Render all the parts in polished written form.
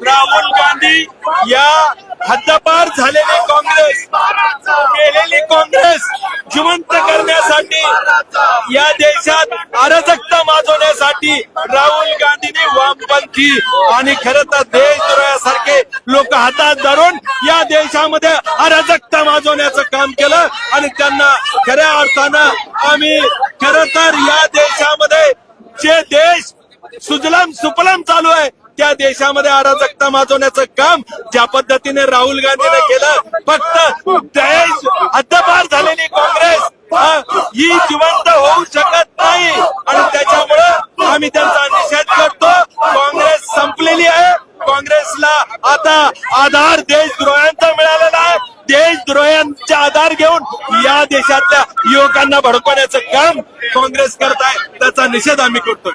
राहुल गांधी या हद्दपार झालेली काँग्रेस, केलेली काँग्रेस जिवंत करण्यासाठी, या देशात अराजकता माजवण्यासाठी राहुल गांधीने वामपंथी आणि खरं तर देशद्रोहासारखे लोक हातात धरून या देशामध्ये अराजकता माजवण्याचं काम केलं आणि त्यांना खऱ्या अर्थानं आम्ही खरं तर या देशामध्ये जे देश सुजलाम सुफलाम चालू आहे त्या देशामध्ये अराजकता माजवण्याचं काम ज्या पद्धतीने राहुल गांधीने केलं, फक्त देश हद्दपार झालेली काँग्रेस ही जिवंत होऊ शकत नाही आणि त्याच्यामुळं आम्ही त्यांचा निषेध करतो. काँग्रेस संपलेली आहे. काँग्रेसला आता आधार देशद्रोह्यांचा मिळालेला आहे. देशद्रोह्यांचा आधार घेऊन या देशातल्या युवकांना भडकवण्याचं काम काँग्रेस करत आहे. त्याचा निषेध आम्ही करतोय.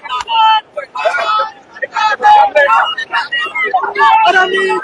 आणि